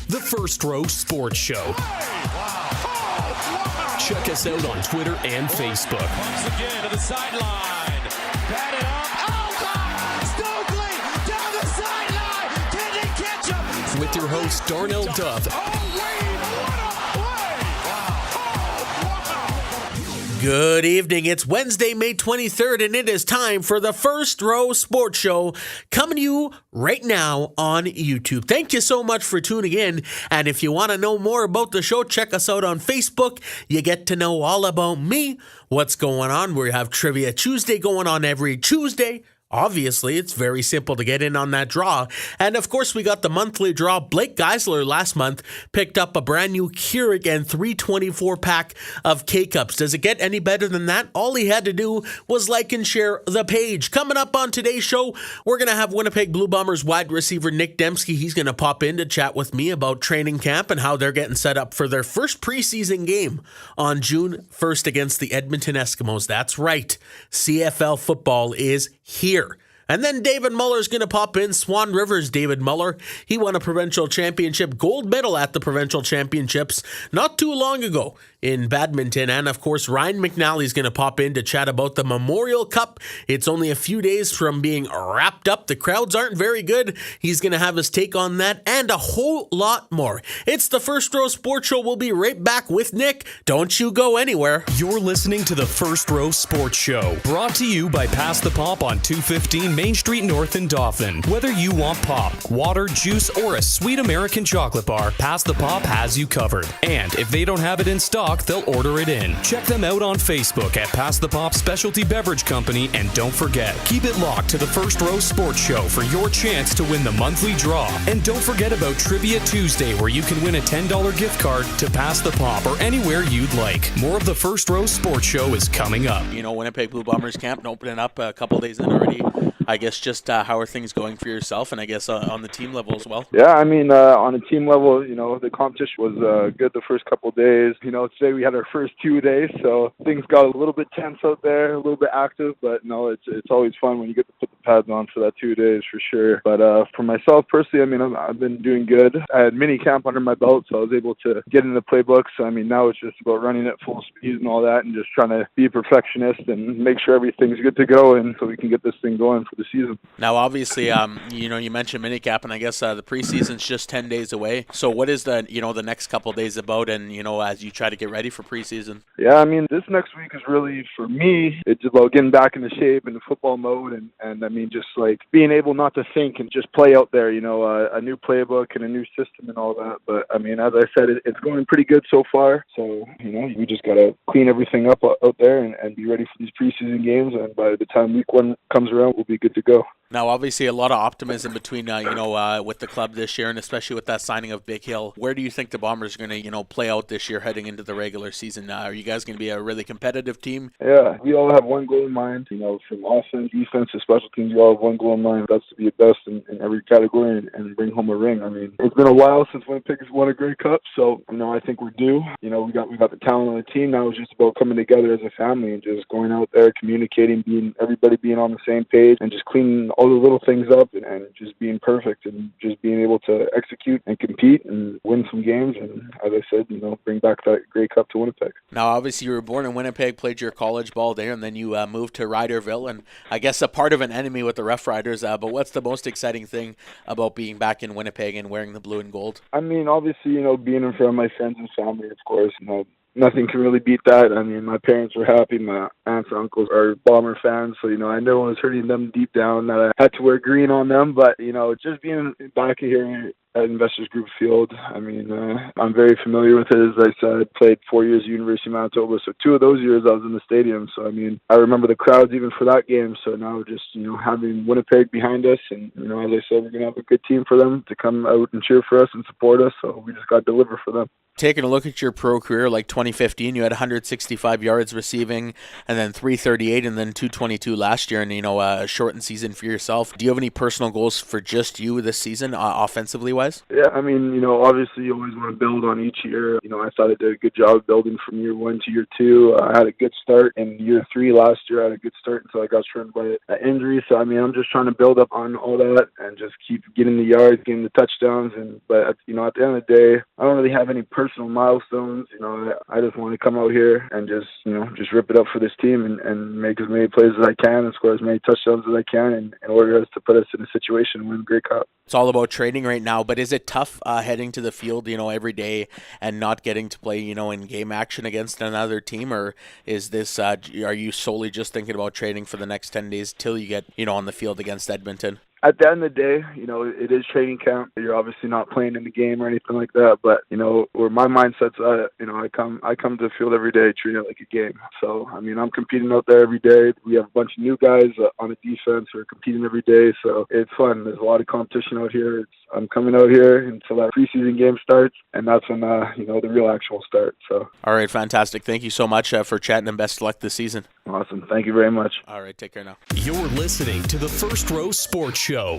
The First Row Sports Show. Check us out on Twitter and Facebook. Once again to the sideline. Batted up. Oh, God! Stokely down the sideline. Can they catch him? With your host, Darnell Duff. Oh, Wade, what a play! Wow. Good evening. It's Wednesday, May 23rd, and it is time for the First Row Sports Show coming to you right now on YouTube. Thank you so much for tuning in. And if you want to know more about the show, check us out on Facebook. You get to know all about me, what's going on. We have Trivia Tuesday going on every Tuesday. Obviously, it's very simple to get in on that draw. And of course, we got the monthly draw. Blake Geisler last month picked up a brand new Keurig and 324 pack of K-Cups. Does it get any better than that? All he had to do was like and share the page. Coming up on today's show, we're going to have Winnipeg Blue Bombers wide receiver Nic Demski. He's going to pop in to chat with me about training camp and how they're getting set up for their first preseason game on June 1st against the Edmonton Eskimos. That's right. CFL football is here. And then David Muller is going to pop in. Swan River's David Muller. He won a provincial championship gold medal at the provincial championships not too long ago in badminton. And of course, Ryan McNally is going to pop in to chat about the Memorial Cup. It's only a few days from being wrapped up. The crowds aren't very good. He's going to have his take on that and a whole lot more. It's the First Row Sports Show. We'll be right back with Nick. Don't you go anywhere. You're listening to the First Row Sports Show, brought to you by Pass the Pop on 215 Main Street North in Dauphin. Whether you want pop, water, juice, or a sweet American chocolate bar, Pass the Pop has you covered. And if they don't have it in stock, they'll order it in. Check them out on Facebook at Pass the Pop Specialty Beverage Company, and don't forget, keep it locked to the First Row Sports Show for your chance to win the monthly draw. And don't forget about Trivia Tuesday, where you can win a $10 gift card to Pass the Pop or anywhere you'd like. More of the First Row Sports Show is coming up. You know, Winnipeg Blue Bombers camp opening up a couple days in already. I guess just how are things going for yourself, and I guess on the team level as well? Yeah, I mean, on a team level, you know, the competition was good the first couple of days. You know, today we had our first 2 days, so things got a little bit tense out there, a little bit active, but no, it's always fun when you get to put the pads on for that 2 days for sure. But for myself personally, I mean, I've been doing good. I had mini camp under my belt, so I was able to get in the playbooks. I mean, now it's just about running at full speed and all that, and just trying to be a perfectionist and make sure everything's good to go, and so we can get this thing going for the season. Now, obviously, you know, you mentioned minicap, and I guess the preseason's just 10 days away. So what is the next couple of days about, and, you know, as you try to get ready for preseason? Yeah, I mean, this next week is really, for me, it's about getting back into shape and the football mode, and I mean, just like being able not to think and just play out there, you know, a new playbook and a new system and all that. But I mean, as I said, it's going pretty good so far. So, you know, we just got to clean everything up out there and be ready for these preseason games. And by the time week one comes around, we'll be good to go. Now, obviously, a lot of optimism between, with the club this year, and especially with that signing of Big Hill. Where do you think the Bombers are going to, play out this year heading into the regular season? Are you guys going to be a really competitive team? Yeah, we all have one goal in mind. You know, from offense, defense, to special teams, we all have one goal in mind. That's to be the best in every category and bring home a ring. I mean, it's been a while since Winnipeg has won a Grey Cup, so, you know, I think we're due. You know, we got the talent on the team. Now it's just about coming together as a family and just going out there, communicating, everybody being on the same page, and just cleaning all the little things up and just being perfect and just being able to execute and compete and win some games. And as I said, you know, bring back that Grey Cup to Winnipeg. Now, obviously, you were born in Winnipeg, played your college ball there, and then you moved to Ryderville, and I guess a part of an enemy with the Rough Riders. But what's the most exciting thing about being back in Winnipeg and wearing the blue and gold? I mean, obviously, you know, being in front of my friends and family, of course, you know, nothing can really beat that. I mean, my parents were happy. My aunts and uncles are Bomber fans, so, you know, I know it was hurting them deep down that I had to wear green on them. But, you know, just being back here at Investors Group Field, I mean, I'm very familiar with it. As I said, played 4 years at University of Manitoba, so 2 of those years I was in the stadium. So, I mean, I remember the crowds even for that game. So now just, you know, having Winnipeg behind us, and, you know, as I said, we're going to have a good team for them to come out and cheer for us and support us. So we just got to deliver for them. Taking a look at your pro career, like 2015, you had 165 yards receiving, and then 338, and then 222 last year, and, you know, a shortened season for yourself. Do you have any personal goals for just you this season, offensively wise? Yeah, I mean, obviously you always want to build on each year. I thought I did a good job building from year 1 to year 2. I had a good start in year 3 last year. I had a good start until I got turned by an injury. So, I mean, I'm just trying to build up on all that and just keep getting the yards, getting the touchdowns. But at the end of the day, I don't really have any personal milestones. I just want to come out here and just rip it up for this team and make as many plays as I can and score as many touchdowns as I can in order to put us in a situation to win the Grey Cup. It's all about training right now, but is it tough heading to the field, every day and not getting to play, in game action against another team? Or is this, are you solely just thinking about training for the next 10 days till you get, on the field against Edmonton? At the end of the day, it is training camp. You're obviously not playing in the game or anything like that. But, where my mindset's at, I come to the field every day, treat it like a game. So, I mean, I'm competing out there every day. We have a bunch of new guys on the defense who are competing every day. So it's fun. There's a lot of competition out here. I'm coming out here until that preseason game starts, and that's when, the real action will start. So. All right, fantastic. Thank you so much for chatting, and best of luck this season. Awesome. Thank you very much. All right, take care now. You're listening to the First Row Sports Show.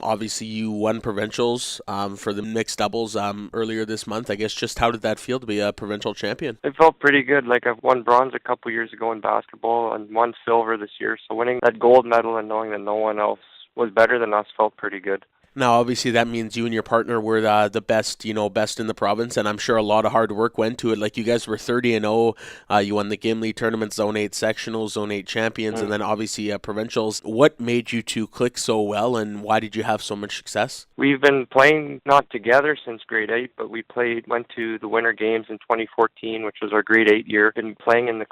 Obviously, you won provincials for the mixed doubles earlier this month. I guess just how did that feel to be a provincial champion? It felt pretty good. Like, I've won bronze a couple years ago in basketball and won silver this year. So winning that gold medal and knowing that no one else was better than us felt pretty good. Now, obviously, that means you and your partner were the best, best in the province, and I'm sure a lot of hard work went to it. Like, you guys were 30-0. You won the Gimli tournament, Zone 8 sectionals, Zone 8 champions, and then obviously provincials. What made you two click so well, and why did you have so much success? We've been playing not together since grade 8, but we went to the Winter Games in 2014, which was our grade 8 year. Been playing in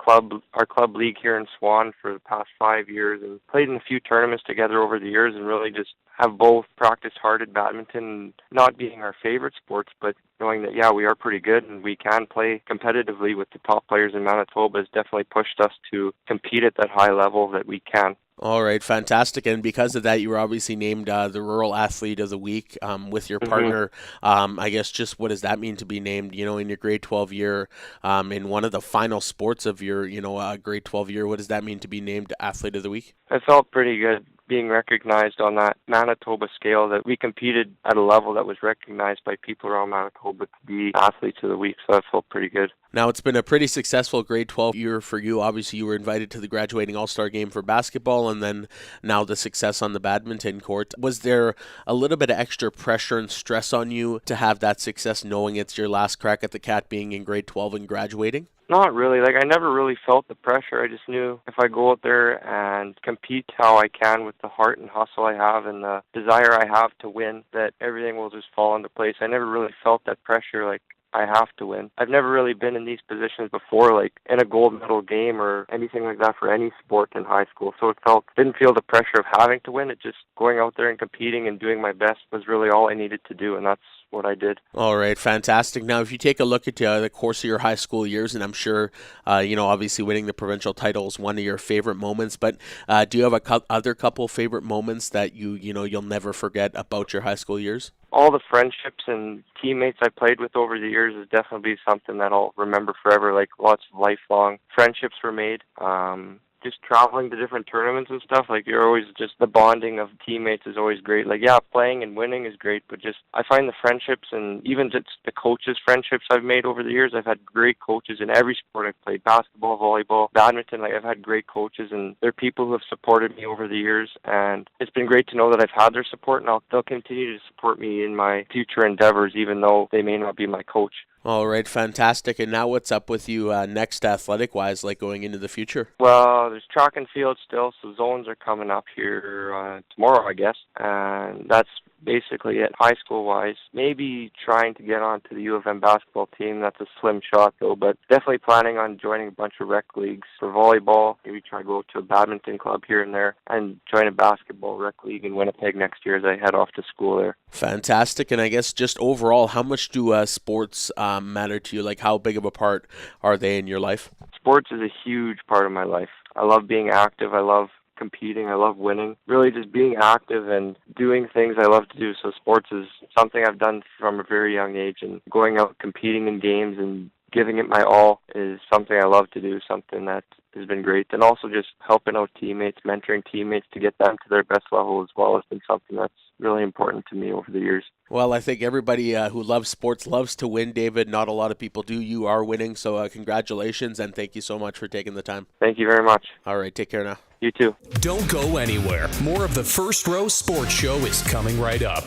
our club league here in Swan for the past 5 years, and played in a few tournaments together over the years, and really just have both practiced hard at badminton, not being our favorite sports, but knowing that, we are pretty good and we can play competitively with the top players in Manitoba has definitely pushed us to compete at that high level that we can. All right, fantastic. And because of that, you were obviously named the Rural Athlete of the Week with your partner. I guess just what does that mean to be named, in your grade 12 year, in one of the final sports of your, grade 12 year? What does that mean to be named Athlete of the Week? I felt pretty good being recognized on that Manitoba scale, that we competed at a level that was recognized by people around Manitoba to be Athletes of the Week, so that felt pretty good. Now, it's been a pretty successful grade 12 year for you. Obviously, you were invited to the graduating all-star game for basketball, and then now the success on the badminton court. Was there a little bit of extra pressure and stress on you to have that success, knowing it's your last crack at the cat being in grade 12 and graduating? Not really. I never really felt the pressure. I just knew if I go out there and compete how I can with the heart and hustle I have and the desire I have to win, that everything will just fall into place. I never really felt that pressure, like I have to win. I've never really been in these positions before, like in a gold medal game or anything like that for any sport in high school. So didn't feel the pressure of having to win. It just going out there and competing and doing my best was really all I needed to do, and that's what I did. All right, fantastic. Now, if you take a look at the course of your high school years, and I'm sure, obviously winning the provincial title is one of your favorite moments, but do you have other couple favorite moments that you'll never forget about your high school years? All the friendships and teammates I played with over the years is definitely something that I'll remember forever. Like, lots of lifelong friendships were made. Just traveling to different tournaments and stuff, like, you're always just, the bonding of teammates is always great. Like, playing and winning is great, but just, I find the friendships and even just the coaches' friendships I've made over the years. I've had great coaches in every sport I've played, basketball, volleyball, badminton. Like, I've had great coaches, and they're people who have supported me over the years, and it's been great to know that I've had their support, and they'll continue to support me in my future endeavors, even though they may not be my coach. All right, fantastic. And now what's up with you next athletic-wise, like going into the future? Well, there's track and field still, so zones are coming up here tomorrow, I guess. And that's basically it high school-wise. Maybe trying to get on to the U of M basketball team. That's a slim shot, though. But definitely planning on joining a bunch of rec leagues for volleyball. Maybe try to go to a badminton club here and there. And join a basketball rec league in Winnipeg next year as I head off to school there. Fantastic. And I guess just overall, how much do sports matter to you? Like, how big of a part are they in your life? Sports is a huge part of my life. I love being active. I love competing. I love winning. Really just being active and doing things I love to do. So sports is something I've done from a very young age, and going out competing in games and giving it my all is something I love to do, something that has been great. And also just helping out teammates, mentoring teammates to get them to their best level as well has been something that's really important to me over the years. Well, I think everybody who loves sports loves to win, David. Not a lot of people do. You are winning, so congratulations, and thank you so much for taking the time. Thank you very much. All right, take care now. You too. Don't go anywhere. More of the First Row Sports Show is coming right up.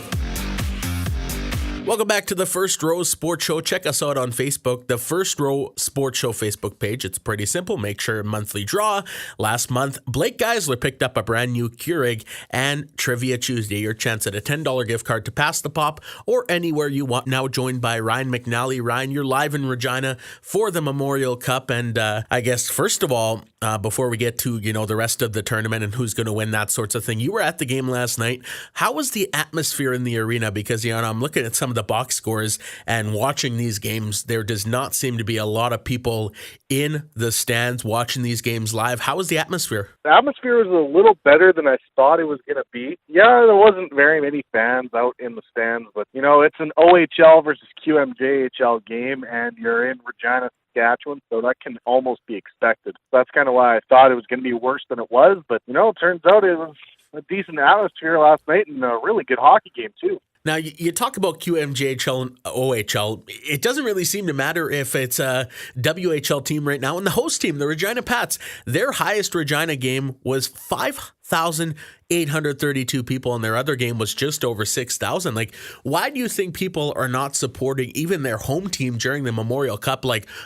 Welcome back to the First Row Sports Show. Check us out on Facebook, the First Row Sports Show Facebook page. It's pretty simple. Make sure monthly draw. Last month, Blake Geisler picked up a brand new Keurig, and Trivia Tuesday, your chance at a $10 gift card to Pass the Pop or anywhere you want. Now joined by Ryan McNally. Ryan, you're live in Regina for the Memorial Cup. And I guess, first of all, before we get to, the rest of the tournament and who's going to win, that sorts of thing, you were at the game last night. How was the atmosphere in the arena? Because, I'm looking at some of the box scores and watching these games, there does not seem to be a lot of people in the stands watching these games live. How was the atmosphere? The atmosphere was a little better than I thought it was going to be. Yeah, there wasn't very many fans out in the stands, but, it's an OHL versus QMJHL game, and you're in Regina, Saskatchewan, so that can almost be expected. That's kind of why I thought it was going to be worse than it was, but, it turns out it was a decent atmosphere last night and a really good hockey game, too. Now, you talk about QMJHL and OHL. It doesn't really seem to matter if it's a WHL team right now. And the host team, the Regina Pats, their highest Regina game was 5,832 people, and their other game was just over 6,000. Why do you think people are not supporting even their home team during the Memorial Cup?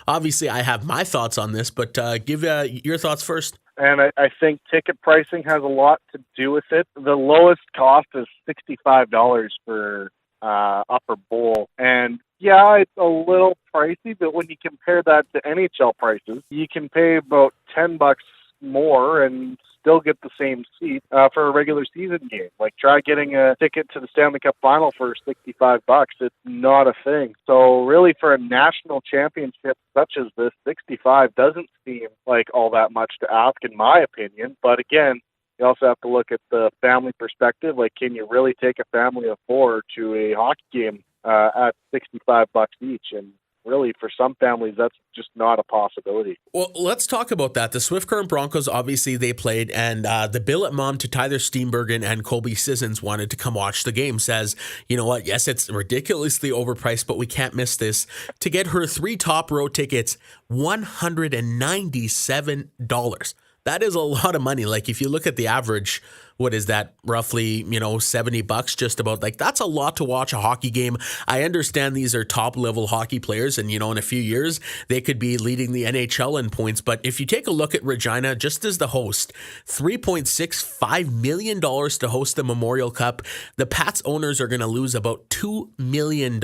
Obviously, I have my thoughts on this, but give your thoughts first. And I think ticket pricing has a lot to do with it. The lowest cost is $65 for upper bowl. And yeah, it's a little pricey, but when you compare that to NHL prices, you can pay about $10 more and still get the same seat for a regular season game. Try getting a ticket to the Stanley Cup Final for $65. It's not a thing. So really, for a national championship such as this, $65 doesn't seem like all that much to ask, in my opinion. But again, you also have to look at the family perspective. Can you really take a family of four to a hockey game at $65 each? And really, for some families, that's just not a possibility. Well, let's talk about that. The Swift Current Broncos, obviously, they played, and the billet mom to Tyler Steenbergen and Colby Sissons wanted to come watch the game, says, you know what, yes, it's ridiculously overpriced, but we can't miss this. To get her 3 top row tickets, $197. That is a lot of money. If you look at the average, what is that, roughly, $70 just about. That's a lot to watch a hockey game. I understand these are top level hockey players, and in a few years they could be leading the NHL in points. But if you take a look at Regina, just as the host, $3.65 million to host the Memorial Cup. The Pats owners are going to lose about $2 million.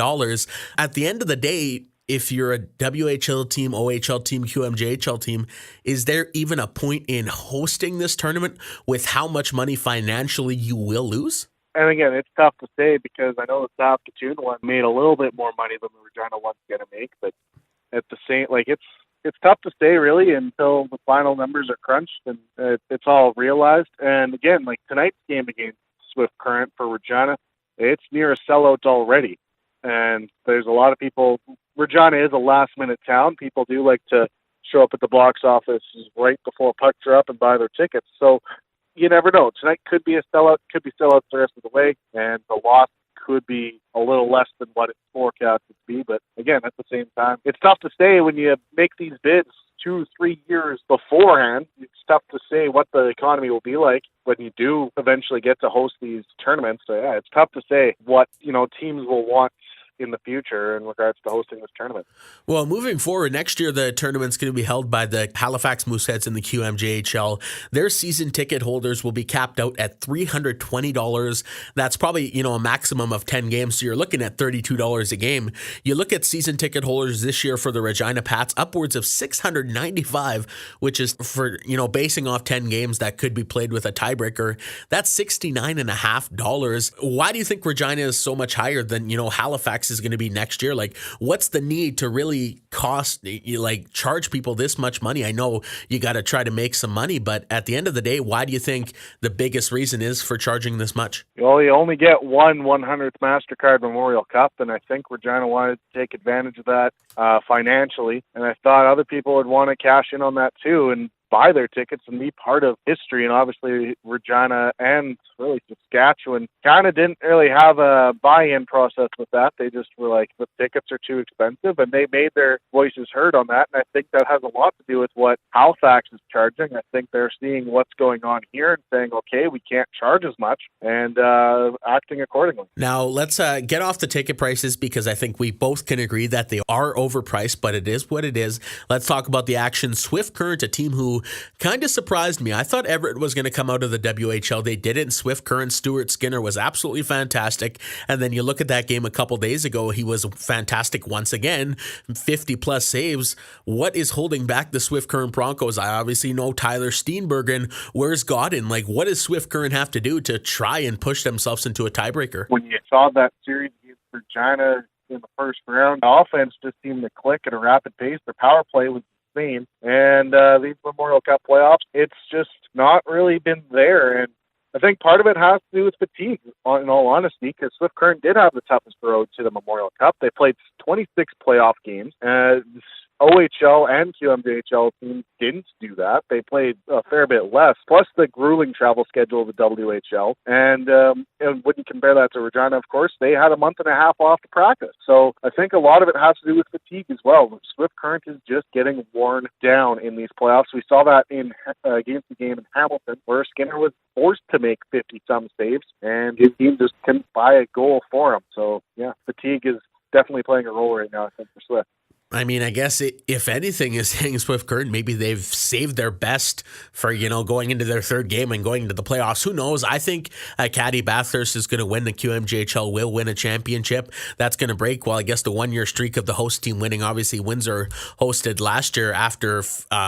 At the end of the day, if you're a WHL team, OHL team, QMJHL team, is there even a point in hosting this tournament with how much money financially you will lose? And again, it's tough to say because I know the Saskatoon one made a little bit more money than the Regina one's going to make, but at the same, it's tough to say really until the final numbers are crunched and it's all realized. And again, tonight's game against Swift Current for Regina, it's near a sellout already. And there's a lot of people. Regina is a last-minute town. People do like to show up at the box office right before pucks are up and buy their tickets. So you never know. Tonight could be a sellout, could be sellouts the rest of the way, and the loss could be a little less than what it's forecasted to be. But again, at the same time, it's tough to say when you make these bids 2-3 years beforehand. It's tough to say what the economy will be like when you do eventually get to host these tournaments. So yeah, it's tough to say what teams will want in the future in regards to hosting this tournament. Well, moving forward, next year the tournament's going to be held by the Halifax Mooseheads in the QMJHL. Their season ticket holders will be capped out at $320. That's probably, a maximum of 10 games, so you're looking at $32 a game. You look at season ticket holders this year for the Regina Pats, upwards of $695, which is for, basing off 10 games that could be played with a tiebreaker. That's $69.50. Why do you think Regina is so much higher than, Halifax price is going to be next year. Like, what's the need to really charge people this much money? I know you got to try to make some money, but at the end of the day, why do you think the biggest reason is for charging this much? Well, you only get one 100th MasterCard Memorial Cup, and I think Regina wanted to take advantage of that financially, and I thought other people would want to cash in on that too and buy their tickets and be part of history. And obviously Regina and really Saskatchewan kind of didn't really have a buy-in process with that. They just were like, the tickets are too expensive, and they made their voices heard on that. And I think that has a lot to do with what Halifax is charging. I think they're seeing what's going on here and saying, okay, we can't charge as much, and acting accordingly. Now let's get off the ticket prices, because I think we both can agree that they are overpriced, but it is what it is. Let's talk about the action. Swift Current, a team who kind of surprised me. I thought Everett was going to come out of the WHL. They didn't. Swift Current, Stuart Skinner was absolutely fantastic. And then you look at that game a couple days ago, he was fantastic once again, 50 plus saves. What is holding back the Swift Current Broncos? I obviously know Tyler Steenbergen. Where's Godin? Like, what does Swift Current have to do to try and push themselves into a tiebreaker? When you saw that series against Regina in the first round, the offense just seemed to click at a rapid pace. Their power play was insane. And these Memorial Cup playoffs, it's just not really been there. And I think part of it has to do with fatigue, in all honesty, because Swift Current did have the toughest road to the Memorial Cup. They played 26 playoff games. OHL and QMJHL teams didn't do that. They played a fair bit less, plus the grueling travel schedule of the WHL. And when you compare that to Regina, of course, they had a month and a half off to practice. So I think a lot of it has to do with fatigue as well. Swift Current is just getting worn down in these playoffs. We saw that in against the game in Hamilton, where Skinner was forced to make 50-some saves, and his team just couldn't buy a goal for him. So, yeah, fatigue is definitely playing a role right now, I think, for Swift. I mean, I guess if anything is saying Swift Current, maybe they've saved their best for, going into their third game and going into the playoffs. Who knows? I think Caddy Bathurst is going to win the QMJHL, will win a championship. That's going to break, I guess the one-year streak of the host team winning. Obviously, Windsor hosted last year after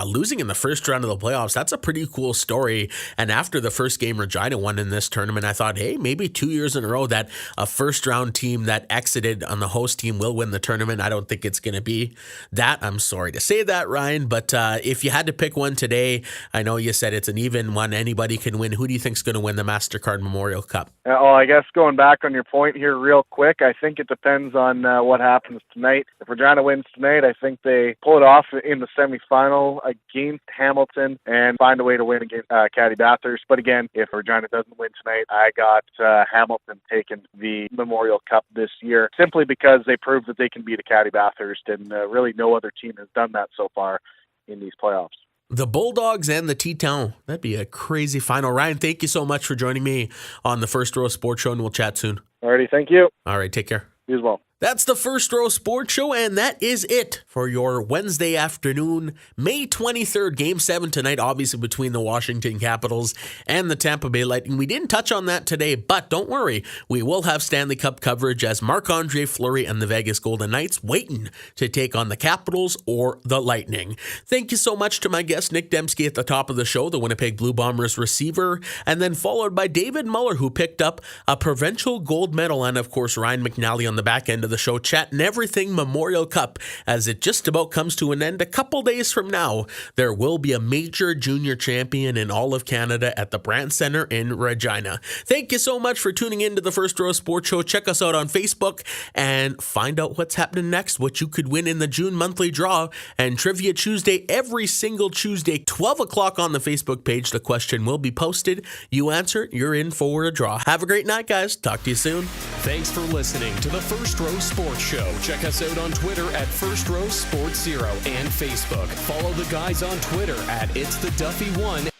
losing in the first round of the playoffs. That's a pretty cool story. And after the first game Regina won in this tournament, I thought, hey, maybe 2 years in a row that a first-round team that exited on the host team will win the tournament. I don't think it's going to be that. I'm sorry to say that, Ryan, but if you had to pick one today, I know you said it's an even one. Anybody can win. Who do you think is going to win the MasterCard Memorial Cup? Well, I guess going back on your point here real quick, I think it depends on what happens tonight. If Regina wins tonight, I think they pull it off in the semifinal against Hamilton and find a way to win against Caddy Bathurst. But again, if Regina doesn't win tonight, I got Hamilton taking the Memorial Cup this year, simply because they proved that they can beat a Caddy Bathurst, and really no other team has done that so far in these playoffs. The Bulldogs and the T-Town. That'd be a crazy final. Ryan, thank you so much for joining me on the First Row Sports Show, and we'll chat soon. Alrighty, thank you. All right, take care. You as well. That's the First Row Sports Show, and that is it for your Wednesday afternoon, May 23rd, Game 7 tonight, obviously between the Washington Capitals and the Tampa Bay Lightning. We didn't touch on that today, but don't worry, we will have Stanley Cup coverage as Marc-Andre Fleury and the Vegas Golden Knights waiting to take on the Capitals or the Lightning. Thank you so much to my guest, Nic Demski, at the top of the show, the Winnipeg Blue Bombers receiver, and then followed by David Muller, who picked up a provincial gold medal, and of course, Ryan McNally on the back end of the show, chatting everything Memorial Cup as it just about comes to an end. A couple days from now, there will be a major junior champion in all of Canada at the Brandt Centre in Regina. Thank you so much for tuning in to the First Row Sports Show. Check us out on Facebook and find out what's happening next, what you could win in the June monthly draw, and Trivia Tuesday every single Tuesday, 12 o'clock on the Facebook page. The question will be posted. You answer, you're in for a draw. Have a great night, guys. Talk to you soon. Thanks for listening to the First Row Sports Show. Check us out on Twitter at First Row Sports Zero and Facebook. Follow the guys on Twitter at It's the Duffy One